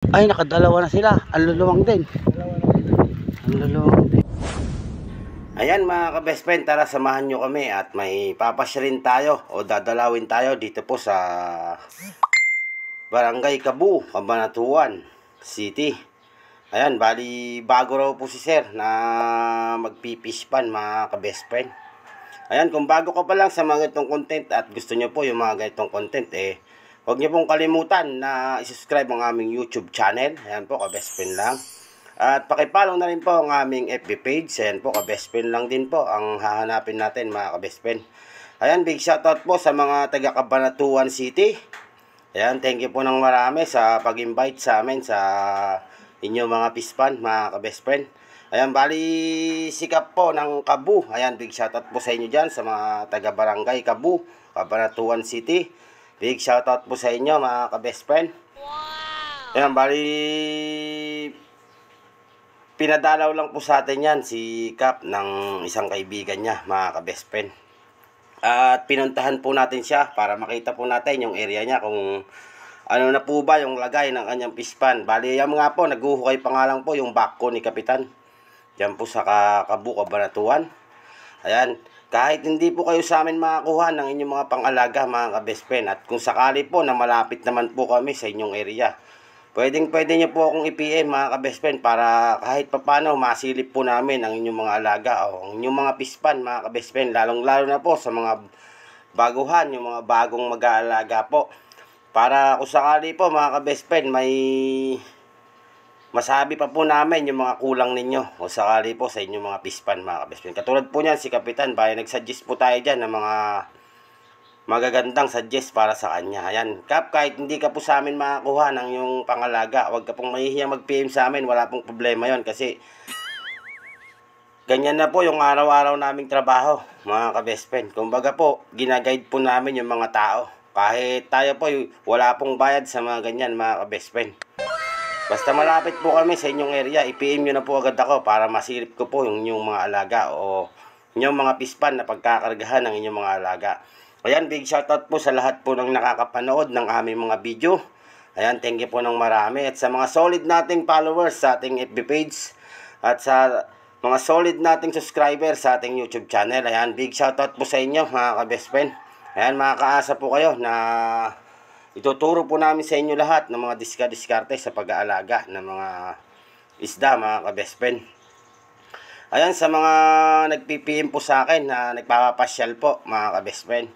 Ay, nakadalawa na sila. Ang luluwang din. Ang luluwang din. Ayan mga ka-best friend, tara samahan nyo kami at may papasya rin tayo o dadalawin tayo dito po sa Barangay Cabu, Cabanatuan City. Ayan, bali bago raw po si sir na magpipish pan mga ka-best friend. Ayan, kung bago ka pa lang sa mga ganitong content at gusto nyo po yung mga ganitong content, huwag nyo pong kalimutan na i-subscribe ang aming YouTube channel. Ayan po, ka-best friend lang. At pakipollow na rin po ang aming FB page. Ayan po, ka-best friend lang din po ang hahanapin natin mga ka-best friend. Ayan, big shoutout po sa mga taga Cabanatuan City. Ayan, thank you po ng marami sa pag-invite sa amin sa inyong mga pispan mga ka-best friend. Ayan, bali sikap po ng Cabu. Ayan, big shoutout po sa inyo dyan sa mga taga Barangay Cabu, Cabanatuan City. Big shoutout po sa inyo mga ka-best friend. Wow! Ayan, bali pinadalaw lang po sa atin yan si Kap ng isang kaibigan niya mga ka-best friend. At pinuntahan po natin siya para makita po natin yung area niya kung ano na po ba yung lagay ng kanyang pispan. Bali yan nga po, naghuhukay pa nga lang po yung bako ni Kapitan. Diyan po sa Cabu, Cabanatuan. Ayan, kahit hindi po kayo sa amin makakuha ng inyong mga pang-alaga mga ka-best friend. At kung sakali po na malapit naman po kami sa inyong area, pwede nyo po akong i-PM mga ka-best friend para kahit papano masilip po namin ang inyong mga alaga o ang inyong mga pispan mga ka-best friend. Lalong-lalo na po sa mga baguhan, yung mga bagong mag-aalaga po. Para kung sakali po mga ka-best friend may masabi pa po namin yung mga kulang ninyo o sakali po sa inyong mga pispan mga ka-best friend. Katulad po niyan si Kapitan, baya nag-suggest po tayo dyan ng mga magagandang suggest para sa kanya. Ayan, Kap, kahit hindi ka po sa amin makakuha ng yung pangalaga, huwag ka pong mahihiyang mag-PM sa amin, wala pong problema yon kasi ganyan na po yung araw-araw naming trabaho mga ka-best friend. Kumbaga po, ginaguide po namin yung mga tao. Kahit tayo po, wala pong bayad sa mga ganyan mga ka-best friend. Basta malapit po kami sa inyong area, i-PM nyo na po agad ako para masilip ko po yung inyong mga alaga o inyong mga pispan na pagkakargahan ng inyong mga alaga. Ayan, big shoutout po sa lahat po ng nakakapanood ng aming mga video. Ayan, thank you po ng marami. At sa mga solid nating followers sa ating FB page at sa mga solid nating subscribers sa ating YouTube channel. Ayan, big shoutout po sa inyo mga ka-best friend. Ayan, makakaasa po kayo na ituturo po namin sa inyo lahat ng mga diskarte sa pag-aalaga ng mga isda mga ka-best friend. Ayan, sa mga nagpipm po sa akin na nagpapapasyal po mga ka-best friend.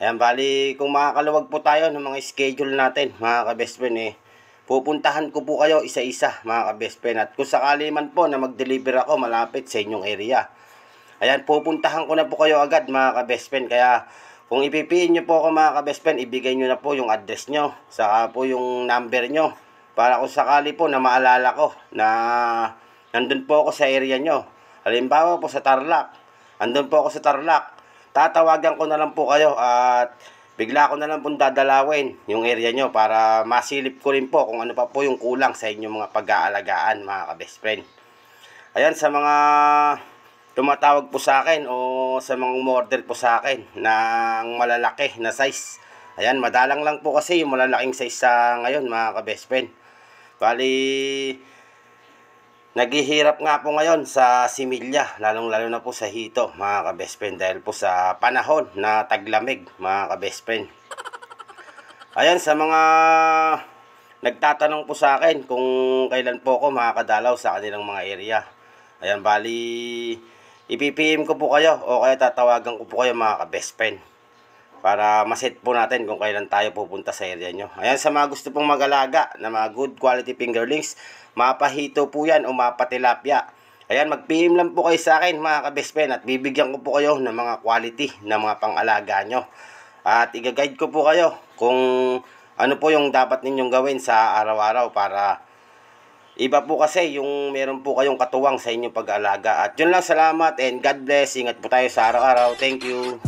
Ayan, bali kung makakaluwag po tayo ng mga schedule natin mga ka-best friend pupuntahan ko po kayo isa-isa mga ka-best friend. At kung sakali man po na mag-deliver ako malapit sa inyong area, ayan, pupuntahan ko na po kayo agad mga ka-best friend. Kaya kung ipipiin nyo po ako mga ka-best friend, ibigay nyo na po yung address nyo, saka po yung number nyo, para kung sakali po na maalala ko na nandun po ako sa area nyo. Halimbawa po sa Tarlac, andun po ako sa Tarlac, tatawagan ko na lang po kayo at bigla ko na lang pong dadalawin yung area nyo para masilip ko rin po kung ano pa po yung kulang sa inyong mga pag-aalagaan mga ka-best friend. Ayan, sa mga tumatawag po sa akin o sa mga umorder po sa akin ng malalaki na size. Ayan, madalang lang po kasi yung malalaking size sa ngayon mga ka-best friend. Bali, naghihirap nga po ngayon sa similya, lalong-lalo na po sa hito mga ka-best friend dahil po sa panahon na taglamig mga ka-best friend. Ayan, sa mga nagtatanong po sa akin kung kailan po ako makakadalaw sa kanilang mga area. Ayan, bali ipipm ko po kayo o kaya tatawagan ko po kayo mga ka-best friend para maset po natin kung kailan tayo pupunta sa area nyo. Ayan, sa mga gusto pong mag-alaga na mga good quality fingerlings, mapahito po yan o mapatilapia. Ayan, mag-PM lang po kayo sa akin mga ka-best friend at bibigyan ko po kayo ng mga quality na mga pang-alaga nyo. At i-guide ko po kayo kung ano po yung dapat ninyong gawin sa araw-araw para iba po kasi yung meron po kayong katuwang sa inyong pag-alaga. At yun lang, salamat and God bless. Ingat po tayo sa araw-araw. Thank you.